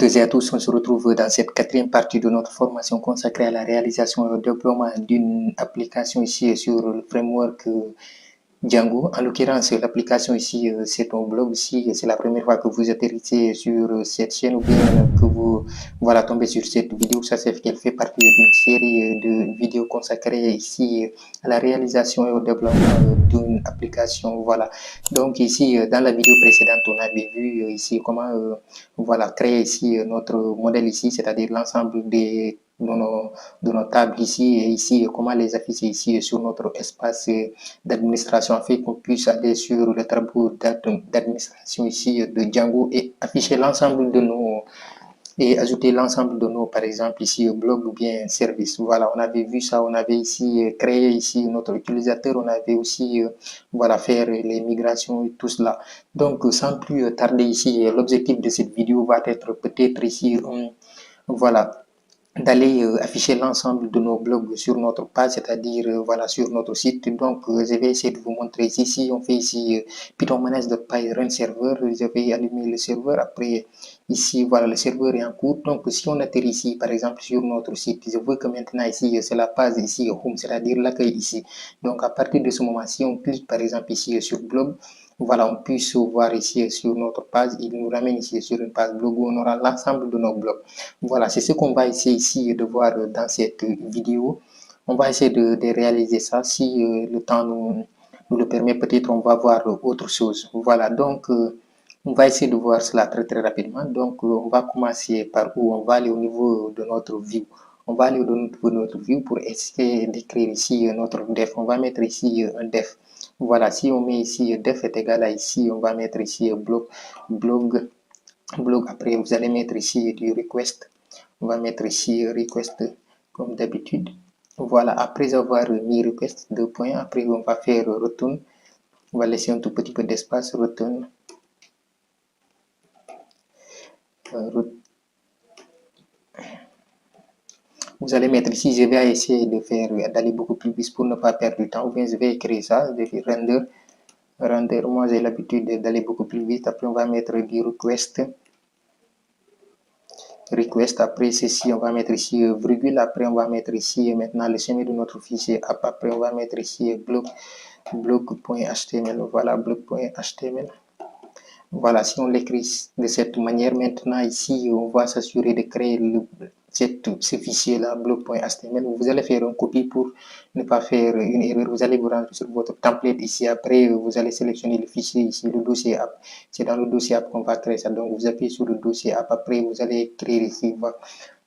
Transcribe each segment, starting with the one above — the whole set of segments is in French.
toutes et à tous, on se retrouve dans cette quatrième partie de notre formation consacrée à la réalisation et au déploiement d'une application ici sur le framework Django. En l'occurrence, l'application ici, c'est ton blog. Si c'est la première fois que vous atterrissez sur cette chaîne ou bien que vous voilà, tombez sur cette vidéo, ça c'est qu'elle fait partie d'une série de vidéos consacrées ici à la réalisation et au développement d'une application. Voilà. Donc ici, dans la vidéo précédente, on avait vu ici comment voilà, créer ici notre modèle ici, c'est-à-dire l'ensemble de nos tables ici et ici, comment les afficher ici sur notre espace d'administration afin qu'on puisse aller sur le tableau d'administration ici de Django et afficher l'ensemble de nos et ajouter l'ensemble de nos, par exemple ici blog ou bien service. Voilà, on avait vu ça, on avait ici créé ici notre utilisateur, on avait aussi voilà, faire les migrations et tout cela. Donc sans plus tarder ici, l'objectif de cette vidéo va être peut-être ici voilà, d'aller afficher l'ensemble de nos blogs sur notre page, c'est-à-dire voilà, sur notre site. Donc je vais essayer de vous montrer ici. Si on fait ici Python manage.py run server, je vais allumer le serveur. Après ici, voilà, le serveur est en cours. Donc si on atterrit ici, par exemple, sur notre site, je vois que maintenant ici, c'est la page ici home, c'est-à-dire l'accueil ici. Donc à partir de ce moment, si on clique par exemple ici sur blog, voilà, on puisse voir ici sur notre page, il nous ramène ici sur une page blog où on aura l'ensemble de nos blogs. Voilà, c'est ce qu'on va essayer ici de voir dans cette vidéo. On va essayer de réaliser ça. Si le temps nous le permet, peut-être on va voir autre chose. Voilà, donc on va essayer de voir cela très rapidement. Donc on va commencer par où? On va aller au niveau de notre view. On va aller au niveau de notre view pour essayer d'écrire ici notre def. On va mettre ici un def. Voilà, si on met ici def est égal à ici, on va mettre ici blog. Après vous allez mettre ici du request. On va mettre ici request comme d'habitude. Voilà, après avoir mis request, deux points, après on va faire return. On va laisser un tout petit peu d'espace, return. Vous allez mettre ici, je vais essayer de faire d'aller beaucoup plus vite pour ne pas perdre du temps, ou bien je vais écrire ça, je vais render, moi j'ai l'habitude d'aller beaucoup plus vite. Après on va mettre du request, après ceci on va mettre ici virgule, après on va mettre ici maintenant le chemin de notre fichier app, après on va mettre ici blog.html, voilà, blog.html. Voilà, si on l'écrit de cette manière, maintenant ici, on va s'assurer de créer ce fichier-là, blog.html. Vous allez faire un copie pour ne pas faire une erreur. Vous allez vous rendre sur votre template ici. Après, vous allez sélectionner le fichier ici, le dossier app. C'est dans le dossier app qu'on va créer ça. Donc, vous appuyez sur le dossier app. Après, vous allez créer ici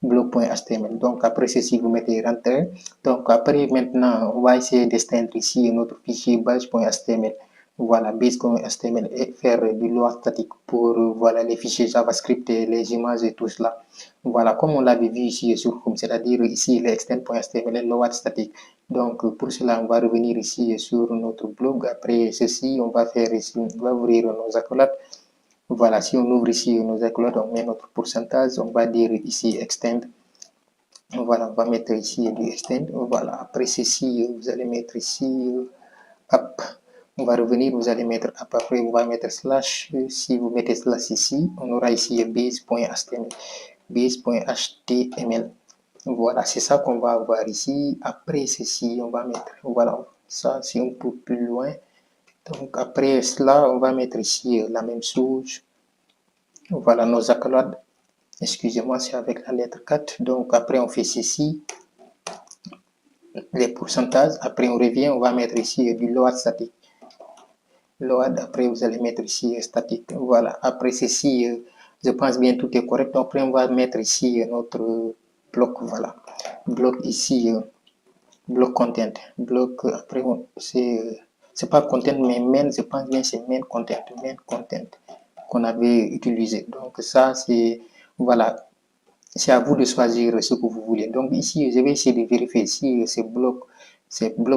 blog.html. Donc, après ceci, vous mettez rentrer. Donc, après, maintenant, on va essayer d'extendre ici notre fichier base.html. Voilà, base.html et faire du load statique pour voilà, les fichiers JavaScript et les images et tout cela. Voilà, comme on l'avait vu ici sur Chrome, c'est-à-dire ici l'extend.html et load statique. Donc pour cela, on va revenir ici sur notre blog. Après ceci, on va faire ici, on va ouvrir nos accolades. Voilà, si on ouvre ici nos accolades, on met notre pourcentage, on va dire ici extend. Voilà, on va mettre ici du extend. Voilà, après ceci, vous allez mettre ici app. On va revenir, vous allez mettre app, après on va mettre slash. Si vous mettez slash ici, on aura ici base.html. Base.html. Voilà, c'est ça qu'on va avoir ici. Après ceci, on va mettre, voilà, ça c'est un peu plus loin. Donc après cela, on va mettre ici la même chose. Voilà nos accolades. Excusez-moi, c'est avec la lettre 4. Donc après on fait ceci. Les pourcentages. Après on revient, on va mettre ici du load statique. Load, après vous allez mettre ici statique. Voilà, après ceci, je pense bien tout est correct. Après on va mettre ici notre bloc. Voilà, bloc ici, bloc content. Bloc, après c'est pas content mais main, je pense bien c'est main content qu'on avait utilisé. Donc ça c'est, voilà, c'est à vous de choisir ce que vous voulez. Donc ici je vais essayer de vérifier si c'est bloc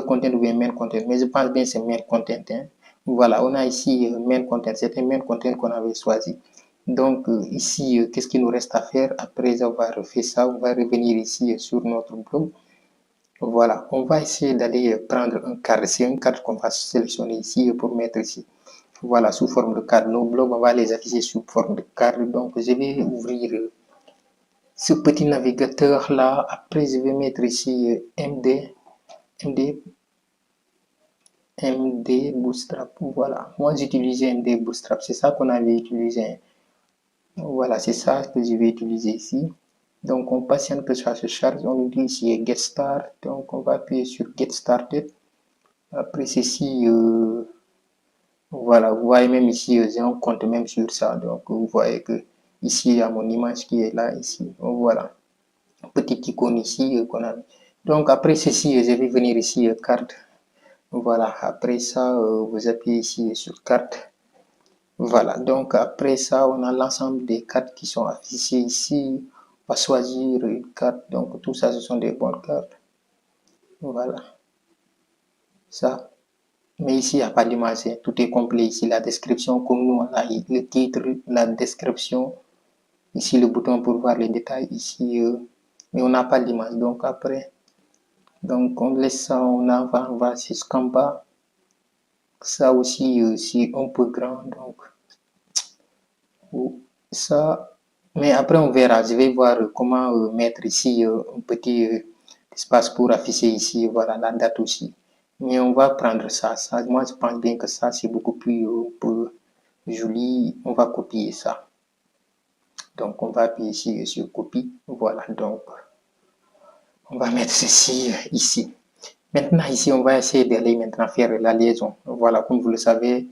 content ou bien main content, mais je pense bien c'est main content, hein. Voilà, on a ici main content, c'était main content qu'on avait choisi. Donc ici, qu'est-ce qu'il nous reste à faire? Après avoir fait ça, on va revenir ici sur notre blog. Voilà, on va essayer d'aller prendre un cadre. C'est un cadre qu'on va sélectionner ici pour mettre ici. Voilà, sous forme de cadre. Nos blogs, on va les afficher sous forme de cadre. Donc je vais ouvrir ce petit navigateur là. Après je vais mettre ici MD Bootstrap. Voilà, moi j'utilisais MD Bootstrap, c'est ça qu'on avait utilisé. Voilà, c'est ça que je vais utiliser ici. Donc on patiente que ça se charge, on nous dit ici Get Start, donc on va appuyer sur Get Started. Après ceci, voilà, vous voyez même ici, j'ai un compte même sur ça, donc vous voyez que ici il y a mon image qui est là, ici, voilà, petite icône ici qu'on a. Donc après ceci, je vais venir ici, carte, voilà, après ça, vous appuyez ici sur carte. Voilà, donc après ça, on a l'ensemble des cartes qui sont affichées ici. On va choisir une carte, donc tout ça, ce sont des bonnes cartes. Voilà, ça. Mais ici, il n'y a pas d'image, tout est complet ici. La description, comme nous, on a le titre, la description. Ici, le bouton pour voir les détails. Ici, mais on n'a pas d'image. Donc après, donc on laisse ça, on va jusqu'en bas. Ça aussi, c'est un peu grand, donc ça. Mais après, on verra. Je vais voir comment mettre ici un petit espace pour afficher ici, voilà, la date aussi. Mais on va prendre ça. Moi, je pense bien que ça, c'est beaucoup plus joli. On va copier ça. Donc, on va appuyer ici sur copie. Voilà, donc, on va mettre ceci ici. Maintenant, ici, on va essayer d'aller maintenant faire la liaison. Voilà, comme vous le savez,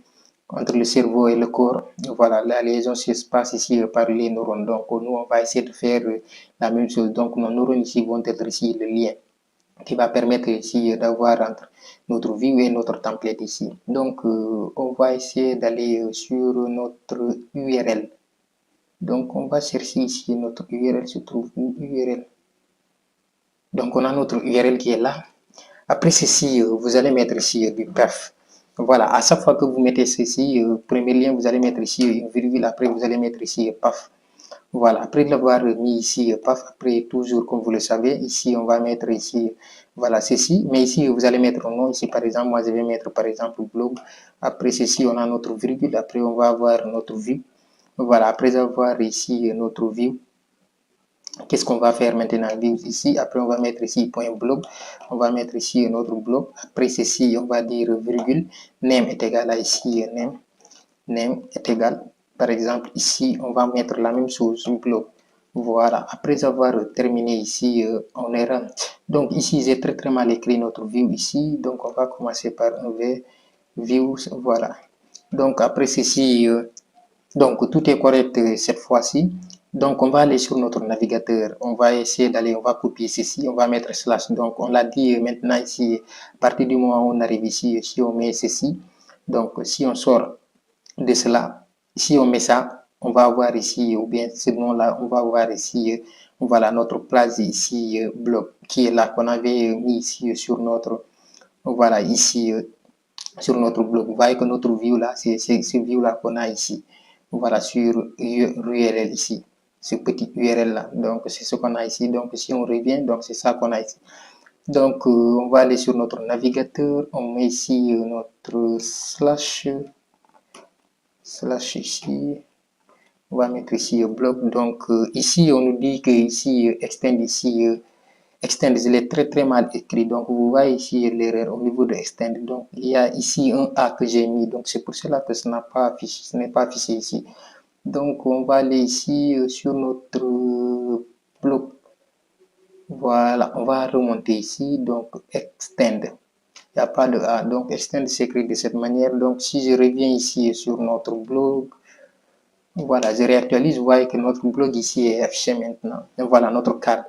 entre le cerveau et le corps, voilà, la liaison se passe ici par les neurones. Donc, nous, on va essayer de faire la même chose. Donc, nos neurones ici vont être ici le lien qui va permettre ici d'avoir entre notre vue et notre template ici. Donc, on va essayer d'aller sur notre URL. Donc, on va chercher ici notre URL, se trouve une URL. Donc, on a notre URL qui est là. Après ceci, vous allez mettre ici du perf. Voilà, à chaque fois que vous mettez ceci, premier lien, vous allez mettre ici une virgule, après vous allez mettre ici paf. Voilà, après l'avoir mis ici, paf, après toujours, comme vous le savez, ici, on va mettre ici, voilà, ceci. Mais ici, vous allez mettre un nom. Ici, par exemple, moi, je vais mettre, par exemple, blog. Après ceci, on a notre virgule. Après, on va avoir notre vue. Voilà, après avoir ici notre vue, qu'est-ce qu'on va faire maintenant ici? Après, on va mettre ici point blog. On va mettre ici notre blog. Après ceci, on va dire virgule. Name est égal à ici, name. Name est égal. Par exemple, ici, on va mettre la même chose, blog. Voilà. Après avoir terminé ici, on est run. Donc ici, j'ai très mal écrit notre view ici. Donc on va commencer par un view. Voilà. Donc après ceci, donc tout est correct cette fois-ci. Donc on va aller sur notre navigateur, on va essayer d'aller, on va copier ceci, on va mettre slash. Donc on l'a dit maintenant ici, à partir du moment où on arrive ici, si on met ceci, donc si on sort de cela, si on met ça, on va avoir ici, ou bien ce nom-là, on va avoir ici, voilà notre place ici, bloc, qui est là, qu'on avait mis ici sur notre, voilà ici, sur notre blog. Vous voyez que notre view là, c'est ce view là qu'on a ici. Voilà, sur URL ici, ce petit URL là. Donc, c'est ce qu'on a ici. Donc, si on revient, donc c'est ça qu'on a ici. Donc, on va aller sur notre navigateur. On met ici notre slash ici. On va mettre ici blog. Donc, ici, on nous dit que ici, extend ici, extend, il est très mal écrit. Donc, vous voyez ici l'erreur au niveau de extend. Donc, il y a ici un A que j'ai mis. Donc, c'est pour cela que ce n'est pas affiché ici. Donc, on va aller ici sur notre bloc. Voilà, on va remonter ici. Donc, extend. Il n'y a pas de A. Donc, extend s'écrit de cette manière. Donc, si je reviens ici sur notre blog, voilà, je réactualise. Vous voyez que notre blog ici est affiché maintenant. Et voilà notre carte,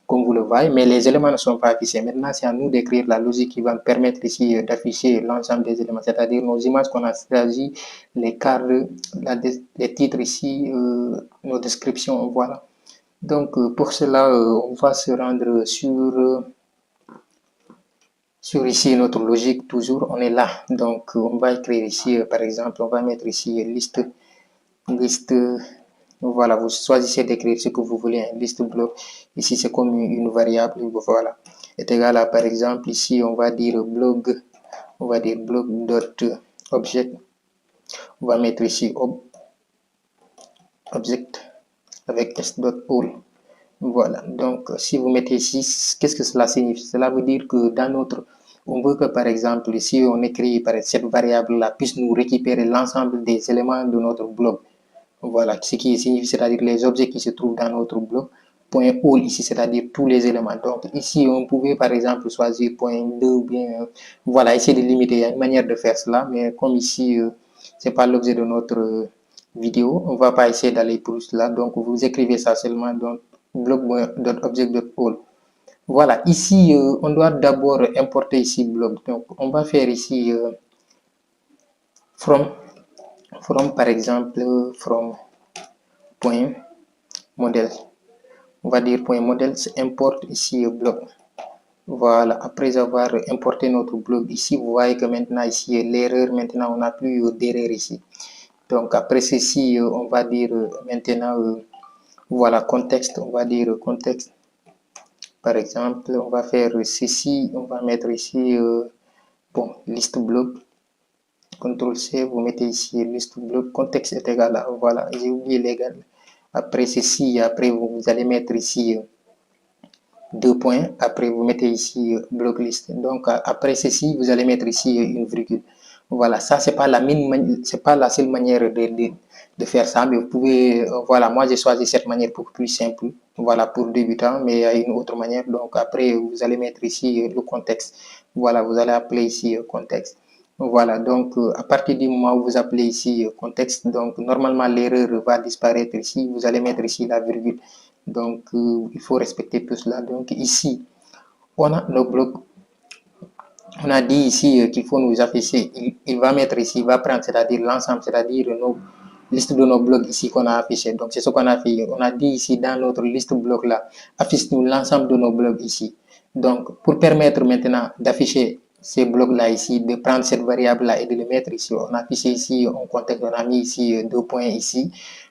comme vous le voyez, mais les éléments ne sont pas affichés. Maintenant, c'est à nous d'écrire la logique qui va nous permettre ici d'afficher l'ensemble des éléments, c'est-à-dire nos images qu'on a choisies, les cartes, les titres ici, nos descriptions, voilà. Donc, pour cela, on va se rendre sur ici notre logique, toujours, on est là. Donc, on va écrire ici, par exemple, on va mettre ici liste, voilà, vous choisissez d'écrire ce que vous voulez, une liste bloc. Ici, c'est comme une variable, voilà, est égal à, par exemple, ici, on va dire blog, on va dire blog.object, on va mettre ici object avec s.all. Voilà, donc si vous mettez ici, qu'est-ce que cela signifie? Cela veut dire que dans notre, on veut que par exemple, si on écrit par cette variable-là, puisse nous récupérer l'ensemble des éléments de notre bloc. Voilà, ce qui signifie, c'est-à-dire les objets qui se trouvent dans notre bloc. Point all ici, c'est-à-dire tous les éléments. Donc ici, on pouvait par exemple choisir point 2 ou bien, voilà, essayer de limiter. Il y a une manière de faire cela, mais comme ici, c'est pas l'objet de notre vidéo, on va pas essayer d'aller pour cela. Donc vous écrivez ça seulement, donc bloc.object.all. Voilà, ici, on doit d'abord importer ici bloc. Donc on va faire ici from, par exemple, from point modèle. On va dire point modèle, importe ici bloc. Voilà, après avoir importé notre bloc ici, vous voyez que maintenant ici, l'erreur, maintenant on n'a plus d'erreur ici. Donc après ceci, on va dire maintenant, voilà, contexte, on va dire contexte. Par exemple, on va faire ceci, on va mettre ici, bon, liste bloc. CTRL C, vous mettez ici liste bloc, contexte est égal à, voilà, j'ai oublié l'égal. Après ceci, après vous allez mettre ici deux points, après vous mettez ici bloc list. Donc après ceci, vous allez mettre ici une virgule. Voilà, ça c'est pas la c'est pas la seule manière de faire ça, mais vous pouvez, voilà, moi j'ai choisi cette manière pour plus simple, voilà, pour débutant, mais il y a une autre manière. Donc après, vous allez mettre ici le contexte. Voilà, vous allez appeler ici contexte. Voilà, donc à partir du moment où vous appelez ici contexte, donc normalement l'erreur va disparaître ici, vous allez mettre ici la virgule. Donc il faut respecter tout cela. Donc ici, on a nos blocs. On a dit ici qu'il faut nous afficher. Il va mettre ici, il va prendre, c'est-à-dire l'ensemble, c'est-à-dire nos listes de nos blocs ici qu'on a affiché. Donc c'est ce qu'on a fait. On a dit ici dans notre liste bloc là, affiche-nous l'ensemble de nos blocs ici. Donc pour permettre maintenant d'afficher ces blocs-là ici, de prendre cette variable-là et de le mettre ici. On a affiché ici, on contexte, on a mis ici deux points ici.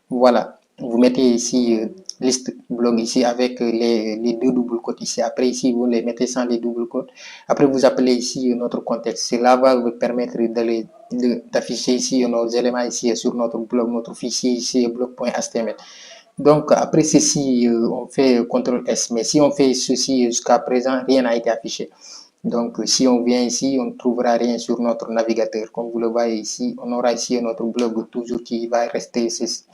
Voilà, vous mettez ici liste bloc ici avec les deux doubles côtes ici. Après ici, vous les mettez sans les doubles côtes. Après, vous appelez ici notre contexte. Cela va vous permettre d'afficher ici nos éléments ici sur notre bloc, notre fichier ici, bloc.html. Donc, après ceci, on fait CTRL S. Mais si on fait ceci jusqu'à présent, rien n'a été affiché. Donc, si on vient ici, on ne trouvera rien sur notre navigateur. Comme vous le voyez ici, on aura ici notre blog toujours qui va rester ceci.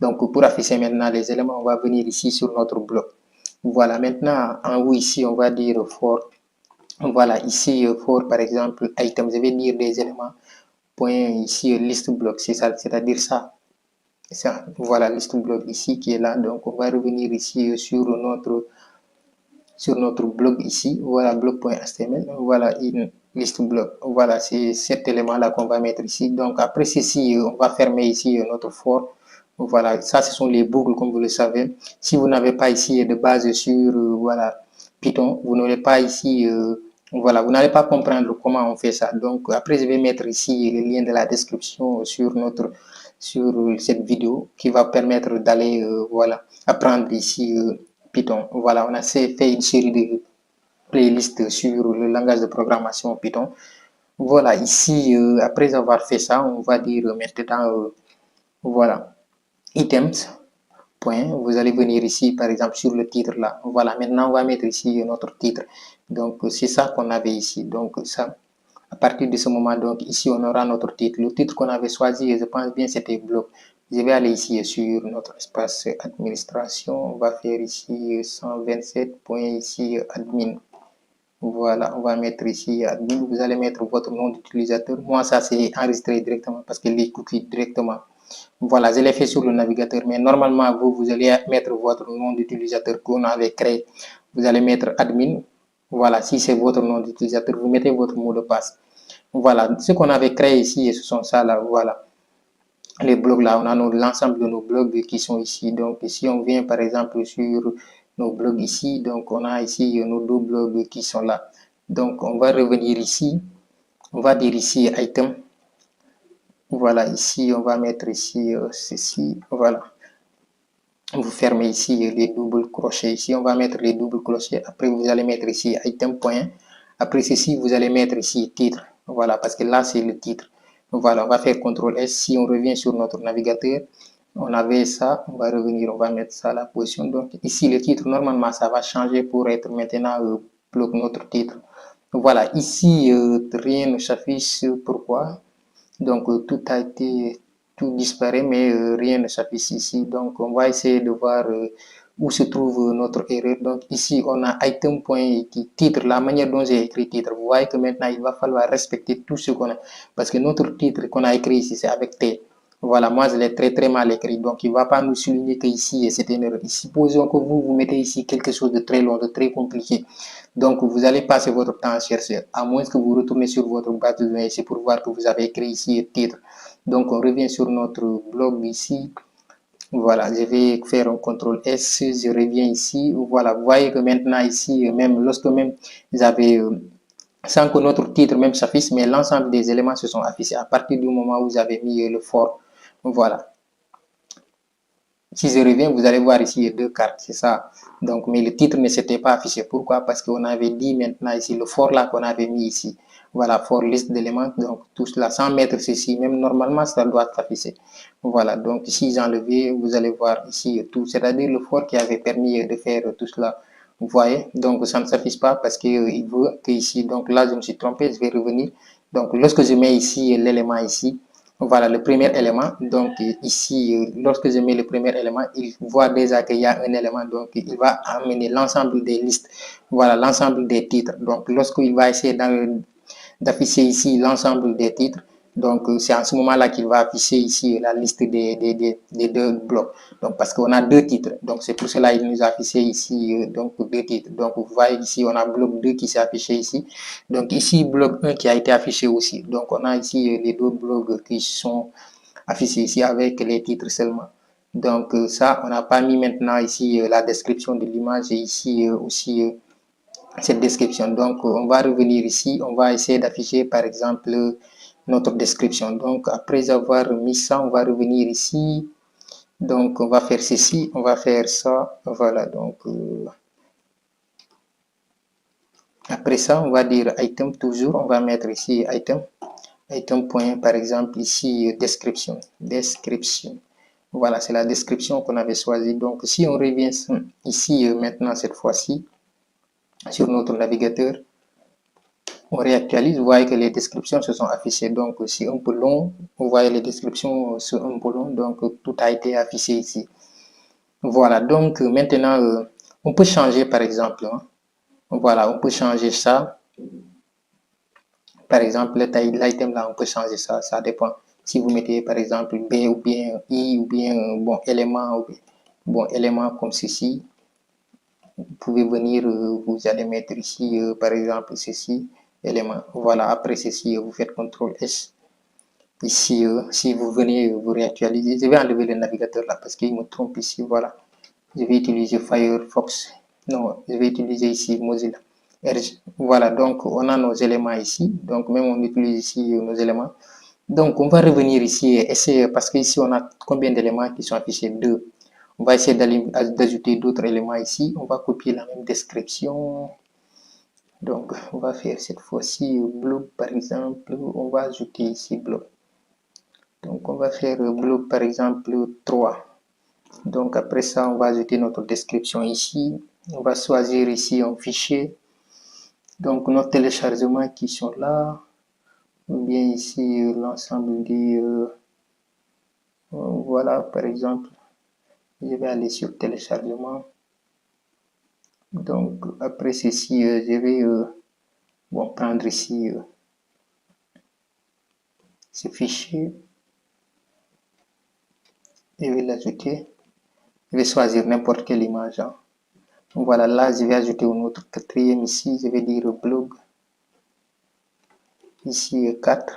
Donc, pour afficher maintenant les éléments, on va venir ici sur notre blog. Voilà, maintenant, en haut ici, on va dire for. Voilà, ici, for par exemple, item, je vais dire des éléments. Point ici, liste bloc, c'est ça, c'est-à-dire ça. Ça, voilà, liste bloc ici qui est là. Donc, on va revenir ici sur notre blog ici, voilà, blog.html, voilà une liste blog, voilà, c'est cet élément-là qu'on va mettre ici. Donc après ceci, on va fermer ici notre for. Voilà, ça ce sont les boucles comme vous le savez. Si vous n'avez pas ici de base sur voilà, Python, vous n'aurez pas ici, voilà, vous n'allez pas comprendre comment on fait ça. Donc après je vais mettre ici le lien de la description sur cette vidéo qui va permettre d'aller voilà, apprendre ici Python. Voilà, on a fait une série de playlists sur le langage de programmation Python. Voilà, ici, après avoir fait ça, on va dire maintenant, voilà, items, point. Vous allez venir ici, par exemple, sur le titre là. Voilà, maintenant, on va mettre ici notre titre. Donc, c'est ça qu'on avait ici. Donc, ça, à partir de ce moment, donc, ici, on aura notre titre. Le titre qu'on avait choisi, je pense bien, c'était bloc. Je vais aller ici sur notre espace administration. On va faire ici 127 points ici admin. Voilà, on va mettre ici admin. Vous allez mettre votre nom d'utilisateur. Moi, ça c'est enregistré directement parce que les cookies directement. Voilà, je l'ai fait sur le navigateur. Mais normalement, vous allez mettre votre nom d'utilisateur qu'on avait créé. Vous allez mettre admin. Voilà, si c'est votre nom d'utilisateur, vous mettez votre mot de passe. Voilà, ce qu'on avait créé ici, ce sont ça là, voilà. Les blogs là, on a l'ensemble de nos blogs qui sont ici. Donc, si on vient par exemple sur nos blogs ici, donc on a ici nos deux blogs qui sont là. Donc, on va revenir ici. On va dire ici item. Voilà, ici, on va mettre ici ceci. Voilà. Vous fermez ici les doubles crochets. Ici, on va mettre les doubles crochets. Après, vous allez mettre ici item point. Après ceci, vous allez mettre ici titre. Voilà, parce que là, c'est le titre. Voilà, on va faire CTRL S. Si on revient sur notre navigateur, On avait ça, on va revenir, on va mettre ça à la position. Donc ici, le titre, normalement, ça va changer pour être maintenant bloc notre titre. Voilà, ici, rien ne s'affiche. Pourquoi? Donc tout a été, tout disparaît, mais rien ne s'affiche ici. Donc on va essayer de voir où se trouve notre erreur. Donc ici, on a item.titre, la manière dont j'ai écrit titre. Vous voyez que maintenant, il va falloir respecter tout ce qu'on a. Parce que notre titre qu'on a écrit ici, c'est avec T. Voilà, moi je l'ai très mal écrit, donc il ne va pas nous souligner que ici c'est une erreur. Supposons que vous mettez ici quelque chose de très long, de très compliqué. Donc vous allez passer votre temps à chercher, à moins que vous retournez sur votre base de données ici pour voir que vous avez écrit ici le titre. Donc on revient sur notre blog ici. Voilà, je vais faire un CTRL S, je reviens ici. Voilà, vous voyez que maintenant ici, même lorsque même vous avez sans que notre titre même s'affiche, mais l'ensemble des éléments se sont affichés à partir du moment où vous avez mis le for. Voilà. Si je reviens, vous allez voir ici deux cartes, c'est ça. Donc, mais le titre ne s'était pas affiché. Pourquoi? Parce qu'on avait dit maintenant ici, le for là qu'on avait mis ici. Voilà, for liste d'éléments. Donc, tout cela, sans mettre ceci, même normalement, ça doit s'afficher. Voilà, donc si j'enlève, vous allez voir ici tout, c'est-à-dire le for qui avait permis de faire tout cela. Vous voyez, donc ça ne s'affiche pas parce qu'il veut que ici, donc là je me suis trompé, je vais revenir. Donc lorsque je mets ici l'élément ici, voilà le premier élément. Donc ici, lorsque je mets le premier élément, il voit déjà qu'il y a un élément. Donc il va amener l'ensemble des listes. Voilà l'ensemble des titres. Donc lorsqu'il va essayer d'afficher ici l'ensemble des titres, donc c'est en ce moment-là qu'il va afficher ici la liste des deux blocs. Donc parce qu'on a deux titres. Donc c'est pour cela qu'il nous a affiché ici donc deux titres. Donc vous voyez ici on a bloc 2 qui s'est affiché ici. Donc ici bloc 1 qui a été affiché aussi. Donc on a ici les deux blocs qui sont affichés ici avec les titres seulement. Donc ça, on n'a pas mis maintenant ici la description de l'image et ici aussi cette description. Donc on va revenir ici, on va essayer d'afficher par exemple notre description. Donc après avoir mis ça, on va revenir ici. Donc on va faire ceci, on va faire ça. Voilà, donc après ça, on va dire item toujours, on va mettre ici item. Item point, par exemple, ici, description. Description. Voilà, c'est la description qu'on avait choisie. Donc, si on revient ici, maintenant, cette fois-ci, sur notre navigateur, on réactualise, vous voyez que les descriptions se sont affichées. Donc, c'est un peu long. Vous voyez les descriptions sont un peu longues. Donc, tout a été affiché ici. Voilà, donc maintenant, on peut changer, par exemple. Hein. Voilà, on peut changer ça. Par exemple, l'item là, on peut changer ça, ça dépend. Si vous mettez par exemple B ou bien I ou bien bon élément, élément comme ceci, vous pouvez venir, vous allez mettre ici par exemple ceci, élément. Voilà, après ceci, vous faites CTRL S. Ici, si vous venez, vous réactualisez, je vais enlever le navigateur là parce qu'il me trompe ici, voilà. Je vais utiliser Firefox. Non, je vais utiliser ici Mozilla. Voilà, donc on a nos éléments ici. Donc même on utilise ici nos éléments. Donc on va revenir ici et essayer, parce qu'ici on a combien d'éléments qui sont affichés? 2. On va essayer d'ajouter d'autres éléments ici. On va copier la même description. Donc on va faire cette fois-ci blog par exemple. On va ajouter ici blog. Donc on va faire blog par exemple 3. Donc après ça, on va ajouter notre description ici. On va choisir ici un fichier. Donc nos téléchargements qui sont là. Ou bien ici l'ensemble des... voilà, par exemple, je vais aller sur téléchargement. Donc après ceci, je vais prendre ici ce fichier. Je vais l'ajouter. Je vais choisir n'importe quelle image. Hein. Voilà, là, je vais ajouter une autre quatrième ici. Je vais dire blog. Ici, 4.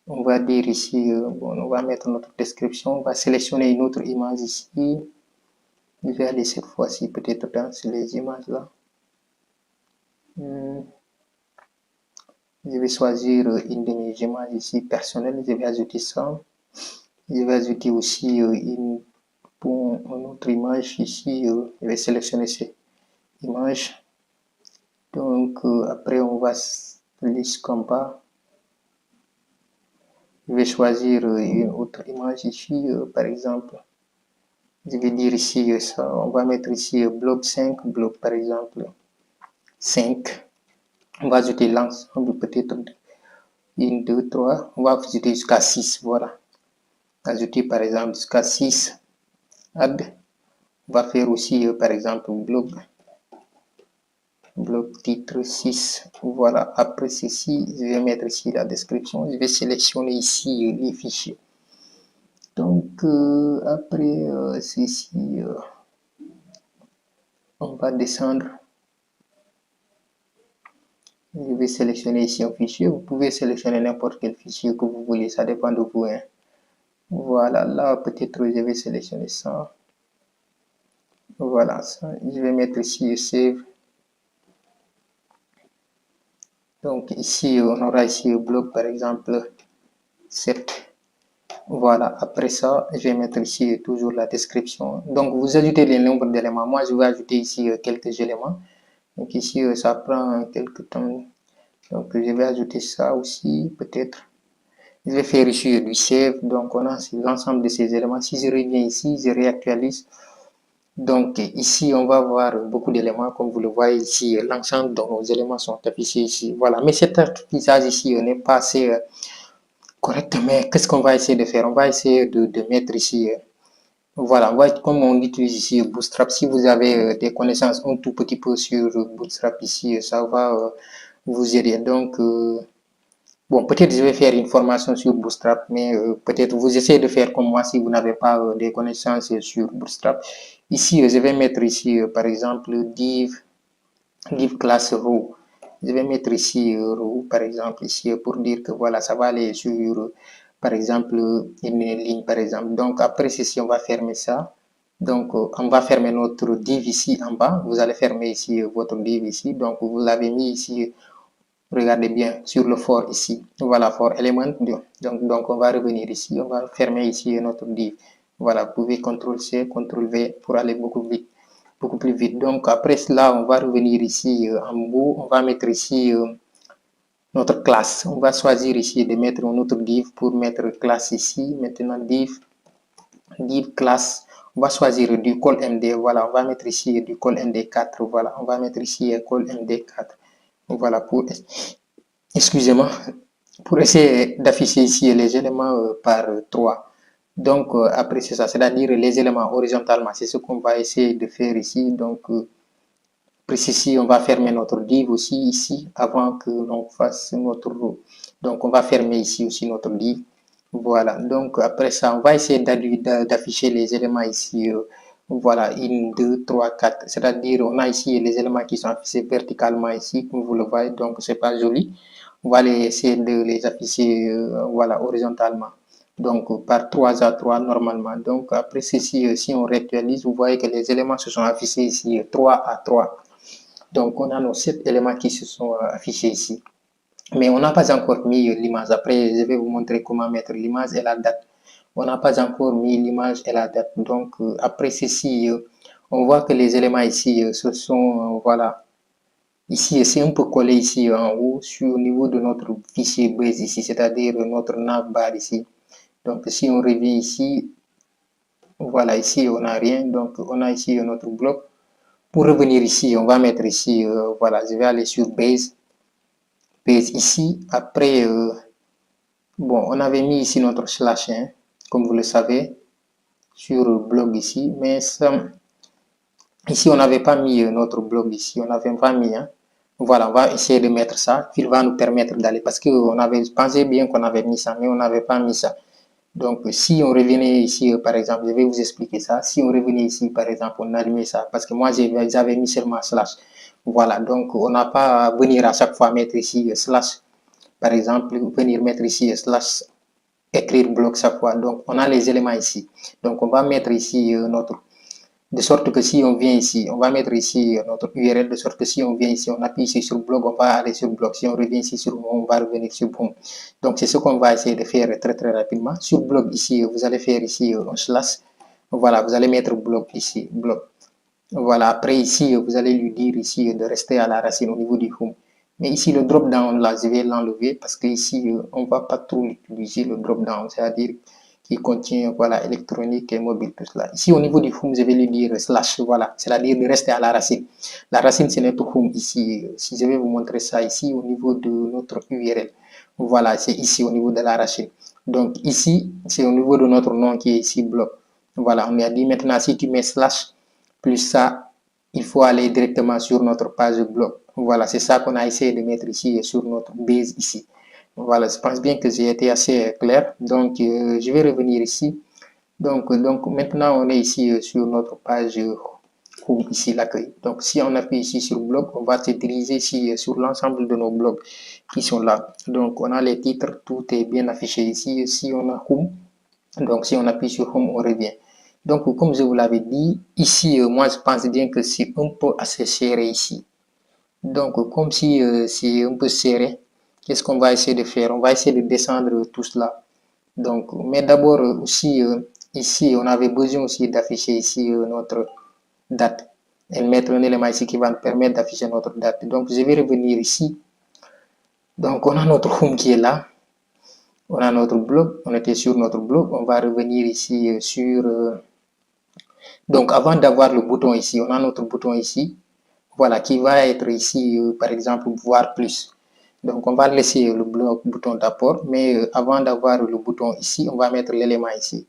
On va dire ici, on va mettre notre description. On va sélectionner une autre image ici. Je vais aller cette fois-ci peut-être dans les images là. Je vais choisir une de mes images ici personnelles. Je vais ajouter ça. Je vais ajouter aussi une autre image ici. Je vais sélectionner cette image. Donc après on va liste compas. Je vais choisir une autre image ici, par exemple. Je vais dire ici ça, on va mettre ici bloc 5, bloc par exemple 5. On va ajouter l'ensemble peut-être 1, 2, 3. On va ajouter jusqu'à 6, voilà. Ajouter par exemple jusqu'à 6. Add. On va faire aussi par exemple bloc titre 6. Voilà. Après ceci, je vais mettre ici la description. Je vais sélectionner ici les fichiers. Donc après ceci, on va descendre. Je vais sélectionner ici un fichier. Vous pouvez sélectionner n'importe quel fichier que vous voulez. Ça dépend de vous. Hein. Voilà. Là, peut-être je vais sélectionner ça. Voilà. Ça. Je vais mettre ici Save. Donc ici, on aura ici le bloc par exemple 7. Voilà. Après ça, je vais mettre ici toujours la description. Donc vous ajoutez les nombres d'éléments. Moi, je vais ajouter ici quelques éléments. Donc ici, ça prend quelques temps. Donc je vais ajouter ça aussi, peut-être. Je vais faire ici du save. Donc on a l'ensemble de ces éléments. Si je reviens ici, je réactualise. Donc ici, on va voir beaucoup d'éléments. Comme vous le voyez ici, l'ensemble de nos éléments sont affichés ici. Voilà. Mais cet affichage ici n'est pas assez correct. Mais qu'est-ce qu'on va essayer de faire? On va essayer de mettre ici... voilà, comme on utilise ici Bootstrap, si vous avez des connaissances un tout petit peu sur Bootstrap ici, ça va vous aider. Donc, bon, peut-être je vais faire une formation sur Bootstrap, mais peut-être vous essayez de faire comme moi si vous n'avez pas des connaissances sur Bootstrap. Ici, je vais mettre ici, par exemple, div class row. Je vais mettre ici row, par exemple, ici, pour dire que voilà, ça va aller sur, par exemple, une ligne, par exemple. Donc, après ceci, on va fermer ça. Donc, on va fermer notre div ici en bas. Vous allez fermer ici votre div ici. Donc, vous l'avez mis ici. Regardez bien sur le for ici. Voilà, for element. Donc, on va revenir ici. On va fermer ici notre div. Voilà, vous pouvez CTRL-C, CTRL-V pour aller beaucoup plus vite. Donc, après cela, on va revenir ici en haut. On va mettre ici notre classe. On va choisir ici de mettre notre div pour mettre classe ici. Maintenant, div classe. On va choisir du call MD. Voilà, on va mettre ici du call MD4. Voilà, on va mettre ici call MD4. Voilà, excusez-moi, pour essayer d'afficher ici les éléments par 3. Donc, après c'est ça, c'est-à-dire les éléments horizontalement, c'est ce qu'on va essayer de faire ici. Donc, ici, on va fermer notre div aussi ici, avant que l'on fasse notre row. Donc, on va fermer ici aussi notre div. Voilà, donc après ça, on va essayer d'afficher les éléments ici. Voilà, 1, 2, 3, 4. C'est-à-dire, on a ici les éléments qui sont affichés verticalement ici, comme vous le voyez. Donc, c'est pas joli. On va essayer de les afficher voilà, horizontalement. Donc, par 3 à 3 normalement. Donc, après ceci, si on réactualise, vous voyez que les éléments se sont affichés ici 3 à 3. Donc, on a nos 7 éléments qui se sont affichés ici. Mais on n'a pas encore mis l'image. Après, je vais vous montrer comment mettre l'image et la date. On n'a pas encore mis l'image et la date. Donc, après ceci, on voit que les éléments ici, ce sont, voilà, ici, c'est un peu collé ici en haut, au niveau de notre fichier base ici, c'est-à-dire notre navbar ici. Donc, si on revient ici, voilà, ici, on n'a rien. Donc, on a ici notre bloc. Pour revenir ici, on va mettre ici, voilà, je vais aller sur base. Base ici. Après, bon, on avait mis ici notre slash, hein, comme vous le savez, sur le blog ici. Mais ça, ici, on n'avait pas mis notre blog ici. On n'avait pas mis, hein. Voilà, on va essayer de mettre ça. Il va nous permettre d'aller, parce qu'on avait pensé bien qu'on avait mis ça, mais on n'avait pas mis ça. Donc, si on revenait ici, par exemple, je vais vous expliquer ça. Si on revenait ici, par exemple, on allumait ça, parce que moi, j'avais mis seulement slash. Voilà, donc on n'a pas à venir à chaque fois mettre ici slash. Par exemple, venir mettre ici slash, écrire bloc chaque fois. Donc, on a les éléments ici. Donc, on va mettre ici notre... De sorte que si on vient ici, on va mettre ici notre URL, de sorte que si on vient ici, on appuie ici sur blog, on va aller sur blog. Si on revient ici sur home, on va revenir sur home. Donc, c'est ce qu'on va essayer de faire très rapidement. Sur blog ici, vous allez faire ici un slash. Voilà, vous allez mettre blog ici, blog. Voilà, après ici, vous allez lui dire ici de rester à la racine au niveau du home. Mais ici, le drop-down, là, je vais l'enlever parce que ici, on ne va pas trop utiliser le drop-down, c'est-à-dire qui contient, voilà, électronique et mobile, tout cela. Ici, au niveau du home, je vais lui dire slash, voilà, c'est-à-dire de rester à la racine. La racine, c'est notre home ici. Si je vais vous montrer ça ici, au niveau de notre URL, voilà, c'est ici, au niveau de la racine. Donc, ici, c'est au niveau de notre nom qui est ici, bloc. Voilà, on a dit maintenant, si tu mets slash plus ça, il faut aller directement sur notre page blog. Voilà, c'est ça qu'on a essayé de mettre ici sur notre base ici. Voilà, je pense bien que j'ai été assez clair. Donc, je vais revenir ici. Donc maintenant, on est ici sur notre page home, ici l'accueil. Donc, si on appuie ici sur blog, on va se diriger ici sur l'ensemble de nos blogs qui sont là. Donc, on a les titres, tout est bien affiché ici. Si on a home, donc si on appuie sur home, on revient. Donc, comme je vous l'avais dit, ici, moi, je pense bien que c'est un peu assez serré ici. Donc, comme si c'est un peu serré, qu'est-ce qu'on va essayer de faire? On va essayer de descendre tout cela. Donc, mais d'abord, aussi, ici, on avait besoin aussi d'afficher ici notre date et mettre un élément ici qui va nous permettre d'afficher notre date. Donc, je vais revenir ici. Donc, on a notre home qui est là. On a notre blog. On était sur notre blog. On va revenir ici sur... donc, avant d'avoir le bouton ici, on a notre bouton ici. Voilà, qui va être ici, par exemple, voir plus. Donc, on va laisser le bouton d'apport, mais avant d'avoir le bouton ici, on va mettre l'élément ici.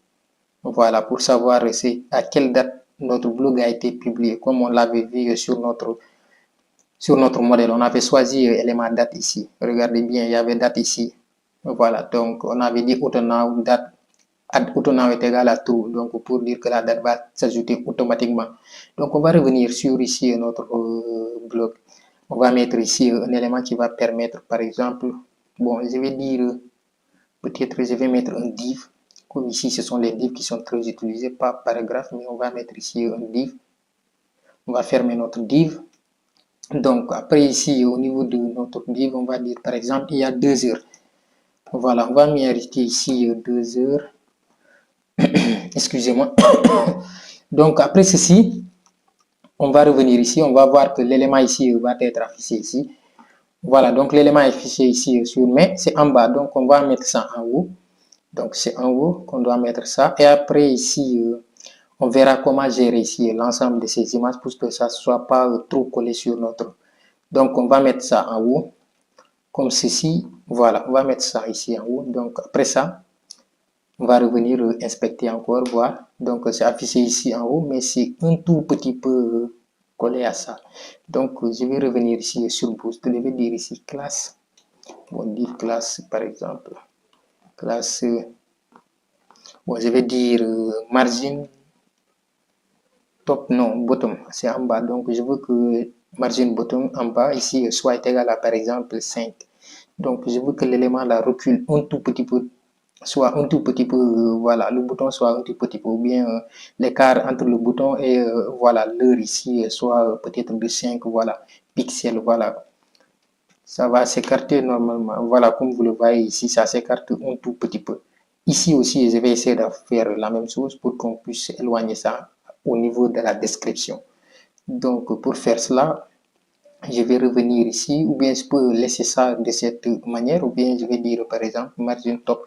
Voilà, pour savoir à quelle date notre blog a été publié. Comme on l'avait vu sur notre modèle, on avait choisi élément date ici. Regardez bien, il y avait date ici. Voilà, donc on avait dit auto-now date. Auto-now est égal à true, donc pour dire que la date va s'ajouter automatiquement. Donc on va revenir sur ici notre blog. On va mettre ici un élément qui va permettre, par exemple, bon, je vais dire, peut-être je vais mettre un div. Comme ici, ce sont les divs qui sont très utilisés, pas paragraphe, mais on va mettre ici un div. On va fermer notre div. Donc après ici, au niveau de notre div, on va dire, par exemple, il y a 2 heures. Voilà, on va mettre ici 2 heures. Excusez-moi. Donc après ceci, on va revenir ici, on va voir que l'élément ici va être affiché ici. Voilà, donc l'élément est affiché ici sur mais c'est en bas, donc on va mettre ça en haut. Donc c'est en haut qu'on doit mettre ça. Et après ici, on verra comment gérer ici l'ensemble de ces images pour que ça ne soit pas trop collé sur notre. Donc on va mettre ça en haut, comme ceci. Voilà, on va mettre ça ici en haut. Donc après ça, on va revenir inspecter encore, voir. Donc c'est affiché ici en haut, mais c'est un tout petit peu collé à ça. Donc je vais revenir ici sur Boost. Je vais dire ici classe. Bon, dire classe par exemple. Classe. Bon, je vais dire margin top, non, bottom, c'est en bas. Donc je veux que margin bottom en bas ici soit égal à par exemple 5. Donc je veux que l'élément là recule un tout petit peu, soit un tout petit peu, voilà, le bouton soit un tout petit peu, ou bien l'écart entre le bouton et voilà, l'heure ici soit peut-être de 5, voilà, pixels, voilà. Ça va s'écarter normalement. Voilà, comme vous le voyez ici, ça s'écarte un tout petit peu. Ici aussi, je vais essayer de faire la même chose pour qu'on puisse éloigner ça au niveau de la description. Donc, pour faire cela, je vais revenir ici, ou bien je peux laisser ça de cette manière, ou bien je vais dire, par exemple, margin top,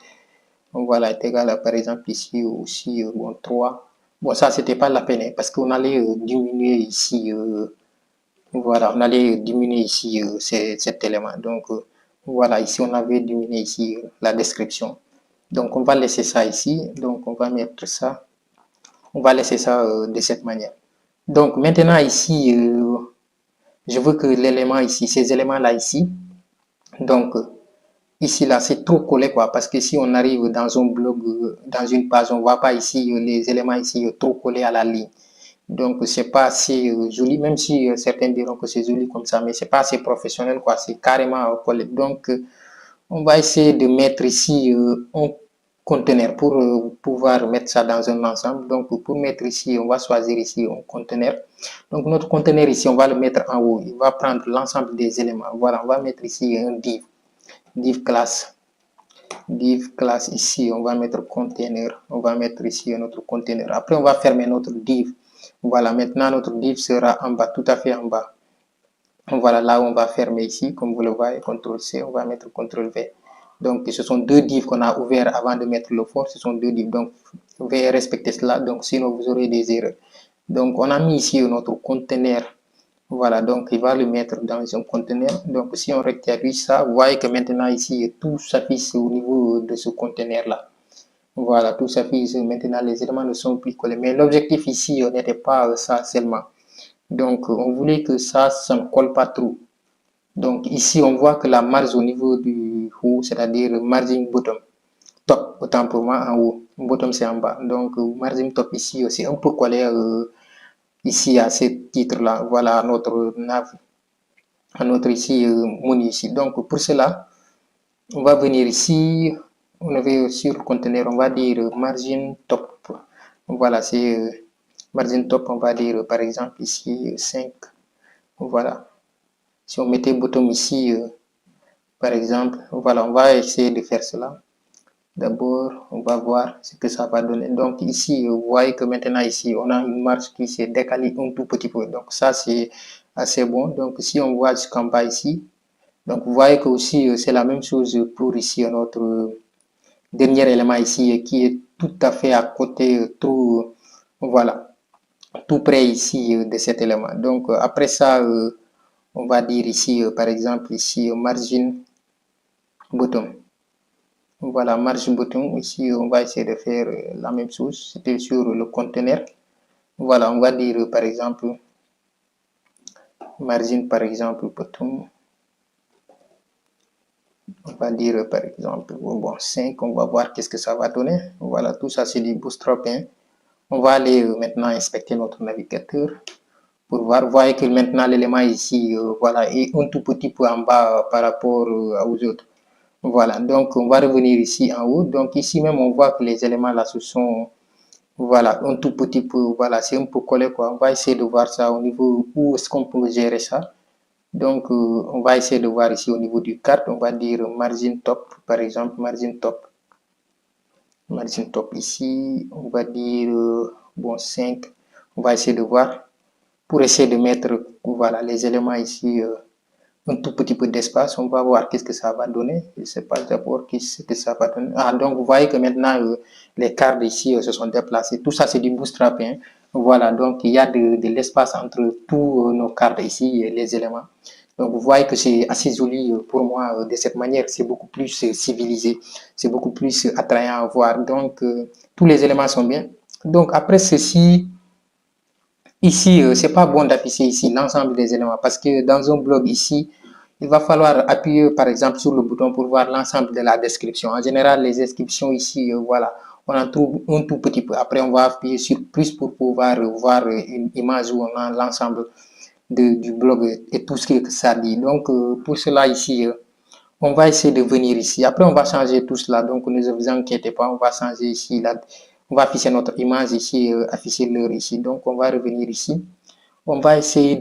voilà, est égal à, par exemple, ici aussi, bon, 3. Bon, ça, c'était pas la peine, hein, parce qu'on allait diminuer ici, voilà, on allait diminuer ici cet élément. Donc, voilà, ici, on avait diminué ici la description. Donc, on va laisser ça ici. Donc, on va mettre ça. On va laisser ça de cette manière. Donc, maintenant, ici, je veux que l'élément ici, ces éléments-là ici, donc, ici, là, c'est trop collé, quoi, parce que si on arrive dans un blog, dans une page, on ne voit pas ici les éléments ici trop collés à la ligne. Donc, c'est pas assez joli, même si certains diront que c'est joli comme ça, mais c'est pas assez professionnel, quoi. C'est carrément collé. Donc, on va essayer de mettre ici un conteneur pour pouvoir mettre ça dans un ensemble. Donc, pour mettre ici, on va choisir ici un conteneur. Donc, notre conteneur ici, on va le mettre en haut. Il va prendre l'ensemble des éléments. Voilà, on va mettre ici un div. Div class. Div class ici, on va mettre container. On va mettre ici notre container. Après, on va fermer notre div. Voilà, maintenant notre div sera en bas, tout à fait en bas. Voilà, là on va fermer ici, comme vous le voyez, CTRL C, on va mettre CTRL V. Donc ce sont deux divs qu'on a ouverts avant de mettre le for, ce sont deux divs, donc veuillez respecter cela, donc sinon vous aurez des erreurs. Donc on a mis ici notre conteneur, voilà, donc il va le mettre dans un conteneur. Donc si on rectifie ça, vous voyez que maintenant ici tout s'affiche au niveau de ce conteneur là. Voilà, tout s'affiche, maintenant les éléments ne sont plus collés. Mais l'objectif ici n'était pas ça seulement. Donc on voulait que ça ne colle pas trop. Donc ici on voit que la marge au niveau du haut, c'est-à-dire margin bottom, top, autant pour moi en haut, bottom c'est en bas. Donc margin top ici c'est un peu collé ici à ce titre-là. Voilà notre nav, notre ici menu ici. Donc pour cela, on va venir ici, on va sur le conteneur, on va dire margin top. Voilà, c'est margin top, on va dire par exemple ici 5. Voilà. Si on mettait bottom ici, par exemple, voilà, on va essayer de faire cela. D'abord, on va voir ce que ça va donner. Donc ici, vous voyez que maintenant ici, on a une marge qui s'est décalée un tout petit peu. Donc ça, c'est assez bon. Donc si on voit jusqu'en bas ici, donc vous voyez que aussi c'est la même chose pour ici notre dernier élément ici qui est tout à fait à côté, tout, voilà, tout près ici de cet élément. Donc après ça, on va dire ici, par exemple, ici, margin bottom. Voilà, margin bottom. Ici, on va essayer de faire la même chose. C'était sur le conteneur. Voilà, on va dire, par exemple, margin, par exemple, bottom. On va dire, par exemple, bon, 5. On va voir qu'est-ce que ça va donner. Voilà, tout ça, c'est du bootstrapping. On va aller maintenant inspecter notre navigateur pour voir. Vous voyez que maintenant, l'élément ici, voilà, est un tout petit peu en bas par rapport aux autres. Voilà, donc on va revenir ici en haut. Donc ici même, on voit que les éléments là, ce sont, voilà, un tout petit peu, voilà, c'est un peu collé quoi. On va essayer de voir ça au niveau, où est-ce qu'on peut gérer ça. Donc on va essayer de voir ici au niveau du carte, on va dire margin top, par exemple, margin top. Margin top ici, on va dire, bon, 5. On va essayer de voir, pour essayer de mettre, voilà, les éléments ici, un tout petit peu d'espace, on va voir qu'est-ce que ça va donner. Je ne sais pas d'abord qu'est-ce que ça va donner. Ah, donc vous voyez que maintenant les cartes ici se sont déplacées. Tout ça c'est du bootstrapping. Voilà, donc il y a de l'espace entre tous nos cartes ici et les éléments. Donc vous voyez que c'est assez joli pour moi de cette manière. C'est beaucoup plus civilisé, c'est beaucoup plus attrayant à voir. Donc tous les éléments sont bien. Donc après ceci, ici, c'est pas bon d'afficher ici l'ensemble des éléments parce que dans un blog ici, il va falloir appuyer par exemple sur le bouton pour voir l'ensemble de la description. En général, les descriptions ici, voilà, on en trouve un tout petit peu. Après, on va appuyer sur plus pour pouvoir voir une image où on a l'ensemble du blog et tout ce que ça dit. Donc, pour cela ici, on va essayer de venir ici. Après, on va changer tout cela. Donc, ne vous inquiétez pas, on va changer ici. Là, on va afficher notre image ici, afficher l'heure ici. Donc, on va revenir ici. On va essayer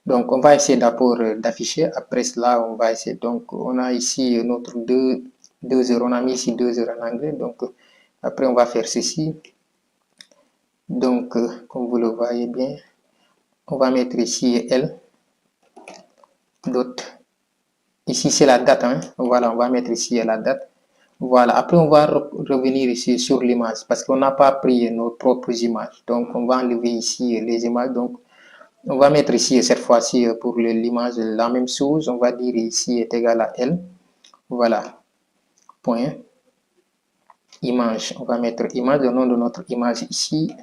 donc, on va essayer d'abord d'afficher. Après cela, on va essayer. Donc, on a ici notre 2 heures. On a mis ici 2 heures en anglais. Donc, après, on va faire ceci. Donc, comme vous le voyez bien, on va mettre ici L. Dot. Ici, c'est la date. Hein. Voilà, on va mettre ici la date. Voilà, après on va revenir ici sur l'image parce qu'on n'a pas pris nos propres images. Donc on va enlever ici les images. Donc on va mettre ici cette fois-ci pour l'image la même chose. On va dire ici est égal à L. Voilà, point, image. On va mettre image, le nom de notre image ici,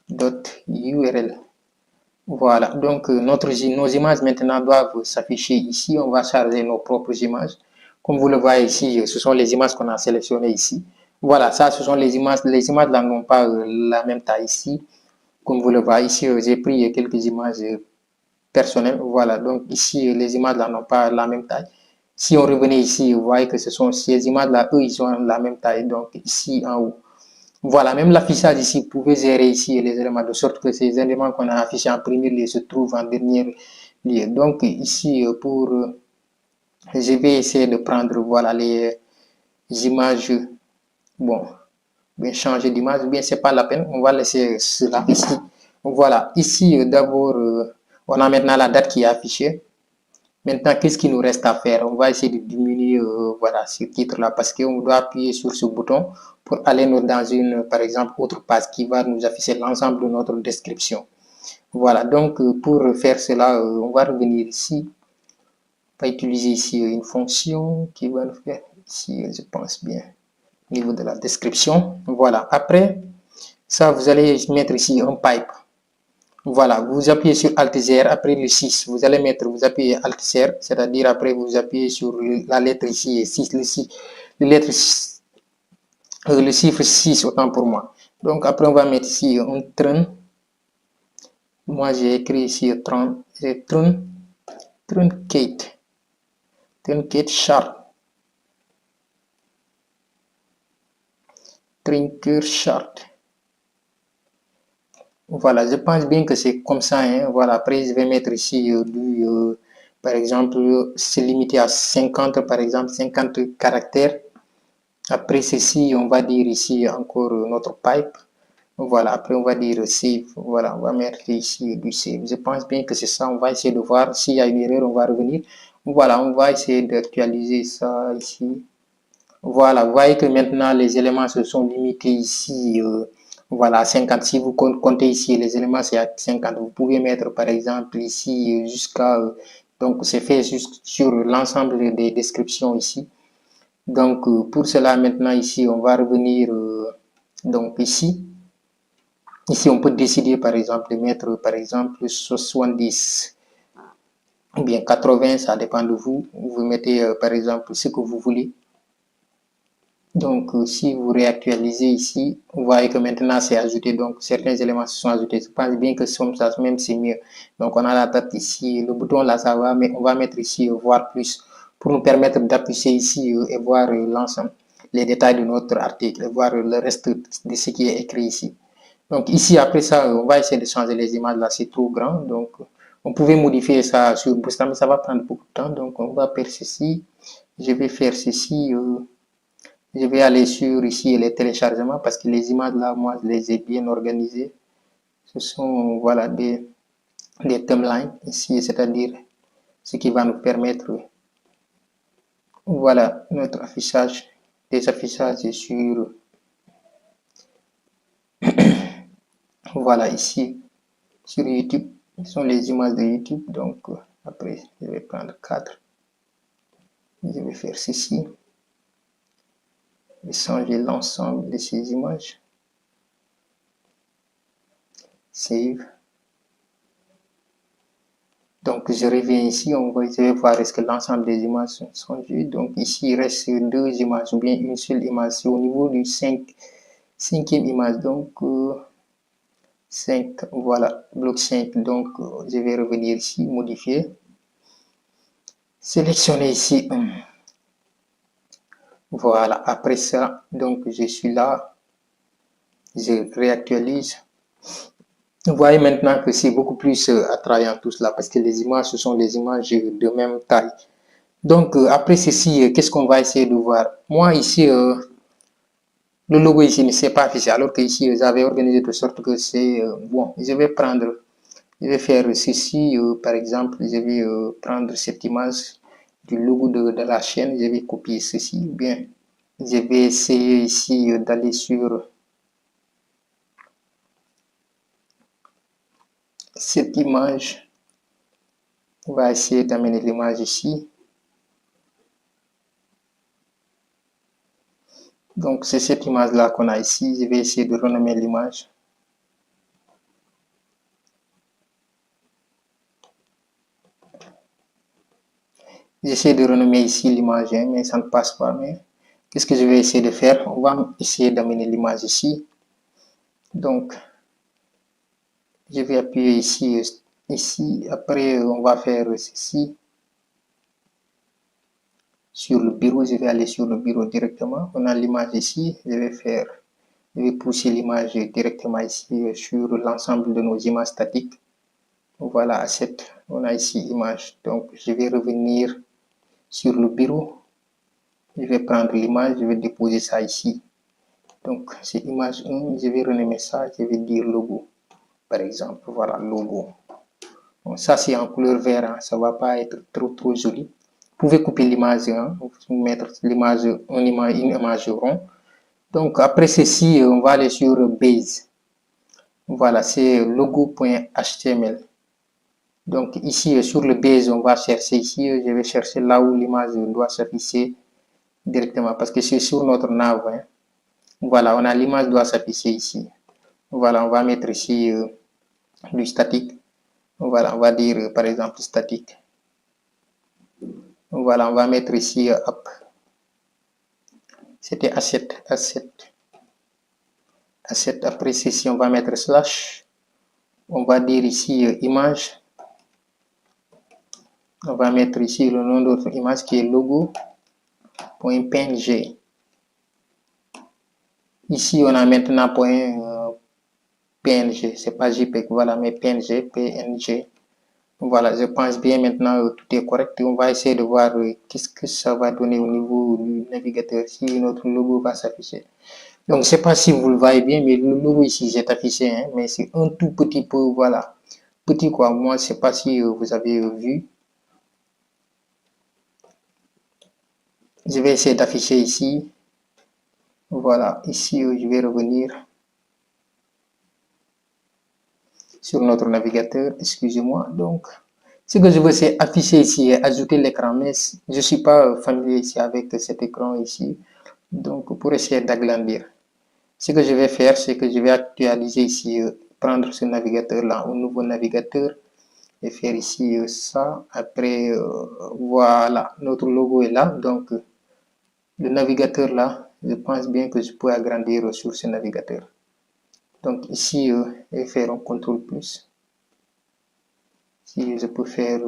dot URL. Voilà, donc nos images maintenant doivent s'afficher ici. On va charger nos propres images. Comme vous le voyez ici, ce sont les images qu'on a sélectionnées ici. Voilà, ça, ce sont les images. Les images là n'ont pas la même taille ici. Comme vous le voyez ici, j'ai pris quelques images personnelles. Voilà, donc ici, les images là n'ont pas la même taille. Si on revenait ici, vous voyez que ce sont ces images là, eux, ils ont la même taille. Donc ici en haut. Voilà, même l'affichage ici, vous pouvez gérer ici les éléments de sorte que ces éléments qu'on a affichés en premier lieu se trouvent en dernier lieu. Donc ici, je vais essayer de prendre voilà les images. Bon, bien changer d'image, bien c'est pas la peine, on va laisser cela ici. Voilà, ici d'abord, On a maintenant la date qui est affichée. Maintenant, qu'est-ce qu'il nous reste à faire? On va essayer de diminuer voilà, ce titre-là parce qu'on doit appuyer sur ce bouton pour aller dans une, par exemple, autre page qui va nous afficher l'ensemble de notre description. Voilà, donc pour faire cela, on va revenir ici. On va utiliser ici une fonction qui va nous faire ici, je pense bien, au niveau de la description. Voilà, après ça, vous allez mettre ici un pipe. Voilà, vous appuyez sur Alt-0, après le 6, vous allez mettre, vous appuyez Alt-0, c'est-à-dire après vous appuyez sur la lettre ici, 6, le chiffre 6, autant pour moi. Donc après on va mettre ici un trun. Moi j'ai écrit ici truncate chart. Trinker chart. Voilà, je pense bien que c'est comme ça. Hein. Voilà, après je vais mettre ici par exemple, c'est limité à 50, par exemple, 50 caractères. Après ceci, on va dire ici encore notre pipe. Voilà, après on va dire save. Voilà, on va mettre ici du save. Je pense bien que c'est ça. On va essayer de voir s'il y a une erreur, on va revenir. Voilà, on va essayer d'actualiser ça ici. Voilà, vous voyez que maintenant les éléments se sont limités ici. Voilà, 50. Si vous comptez ici, les éléments c'est à 50. Vous pouvez mettre par exemple ici jusqu'à... donc c'est fait juste sur l'ensemble des descriptions ici. Donc pour cela maintenant ici, on va revenir donc ici. Ici, on peut décider par exemple de mettre par exemple 70 ou bien 80, ça dépend de vous. Vous mettez par exemple ce que vous voulez. Donc, si vous réactualisez ici, vous voyez que maintenant c'est ajouté. Donc, certains éléments se sont ajoutés. Je pense bien que comme ça, même c'est mieux. Donc, on a la date ici. Le bouton là, ça va, mais on va mettre ici voir plus pour nous permettre d'appuyer ici et voir l'ensemble, les détails de notre article, et voir le reste de ce qui est écrit ici. Donc, ici, après ça, on va essayer de changer les images là, c'est trop grand. Donc, on pouvait modifier ça sur Boostam, mais ça va prendre beaucoup de temps. Donc, on va faire ceci. Je vais faire ceci. Je vais aller sur ici les téléchargements parce que les images là, moi, je les ai bien organisées. Ce sont voilà des timelines ici, c'est-à-dire ce qui va nous permettre, voilà, notre affichage, des affichages sur, voilà, ici, sur YouTube. Ce sont les images de YouTube. Donc, après, je vais prendre 4. Je vais faire ceci. Je vais changer l'ensemble de ces images. Save. Donc, je reviens ici, je vais voir est-ce que l'ensemble des images sont vues. Donc, ici, il reste 2 images ou bien une seule image. C'est au niveau du 5e image. Donc, 5, voilà, bloc 5. Donc, je vais revenir ici, modifier. Sélectionner ici. Voilà, après ça, donc, je suis là. Je réactualise. Vous voyez maintenant que c'est beaucoup plus attrayant tout cela parce que les images, ce sont les images de même taille. Donc, après ceci, qu'est-ce qu'on va essayer de voir? Moi, ici, le logo ici ne s'est pas affiché, alors que ici, j'avais organisé de sorte que c'est bon. Je vais faire ceci, par exemple, je vais prendre cette image du logo de la chaîne, je vais copier ceci, bien. Je vais essayer ici d'aller sur cette image. On va essayer d'amener l'image ici. Donc, c'est cette image-là qu'on a ici. Je vais essayer de renommer l'image. J'essaie de renommer ici l'image, mais ça ne passe pas. Mais qu'est-ce que je vais essayer de faire? On va essayer d'amener l'image ici. Donc, je vais appuyer ici, ici. Après, on va faire ceci. Sur le bureau, je vais aller sur le bureau directement. On a l'image ici. Je vais pousser l'image directement ici sur l'ensemble de nos images statiques. Voilà, on a ici image. Donc, je vais revenir sur le bureau. Je vais prendre l'image, je vais déposer ça ici. Donc, c'est image 1, je vais renommer ça, je vais dire logo. Par exemple, voilà, logo. Bon, ça c'est en couleur vert, hein, ça va pas être trop joli. Vous pouvez couper l'image, hein, mettre l'image, une image rond. Donc après ceci, on va aller sur base. Voilà, c'est logo.html. Donc ici sur le base, on va chercher ici, je vais chercher là où l'image doit s'afficher directement parce que c'est sur notre nav. Hein. Voilà, on a l'image doit s'afficher ici. Voilà, on va mettre ici du statique. Voilà, on va dire par exemple statique. Voilà, on va mettre ici app. C'était asset. Après ceci, on va mettre slash. On va dire ici image. On va mettre ici le nom de notre image qui est logo.png. Ici, on a maintenant .png, c'est pas JPEG, voilà, mais PNG. Voilà, je pense bien maintenant tout est correct. On va essayer de voir qu'est-ce que ça va donner au niveau du navigateur si notre logo va s'afficher. Donc, je ne sais pas si vous le voyez bien, mais le logo ici, j'ai affiché, hein, mais c'est un tout petit peu, voilà, petit quoi. Moi, je ne sais pas si vous avez vu. Je vais essayer d'afficher ici. Voilà, ici, je vais revenir sur notre navigateur, excusez-moi. Donc, ce que je veux, c'est afficher ici et ajouter l'écran, mais je ne suis pas familier ici avec cet écran ici. Donc, pour essayer d'agrandir, ce que je vais faire, c'est que je vais actualiser ici, prendre ce navigateur-là, un nouveau navigateur, et faire ici ça. Après, voilà, notre logo est là. Donc, le navigateur là, je pense bien que je peux agrandir sur ce navigateur. Donc, ici, je vais faire un CTRL plus. Si je peux faire,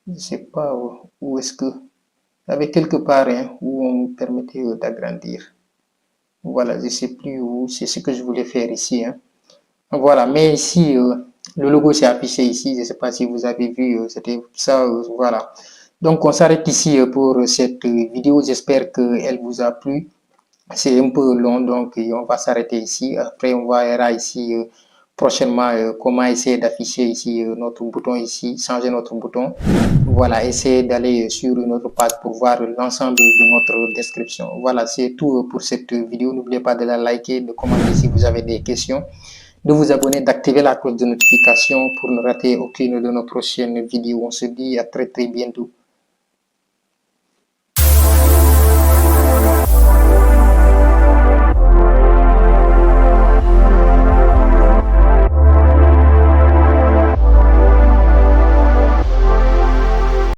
je ne sais pas où est-ce que, avec quelque part hein, où on me permettait d'agrandir. Voilà, je ne sais plus où, c'est ce que je voulais faire ici. Hein. Voilà, mais ici, le logo s'est affiché ici, je ne sais pas si vous avez vu, c'était ça, voilà. Donc, on s'arrête ici pour cette vidéo, j'espère qu'elle vous a plu. C'est un peu long, donc on va s'arrêter ici. Après, on verra ici prochainement comment essayer d'afficher ici notre bouton ici, changer notre bouton. Voilà, essayer d'aller sur notre page pour voir l'ensemble de notre description. Voilà, c'est tout pour cette vidéo. N'oubliez pas de la liker, de commenter si vous avez des questions, de vous abonner, d'activer la cloche de notification pour ne rater aucune de nos prochaines vidéos. On se dit à très bientôt.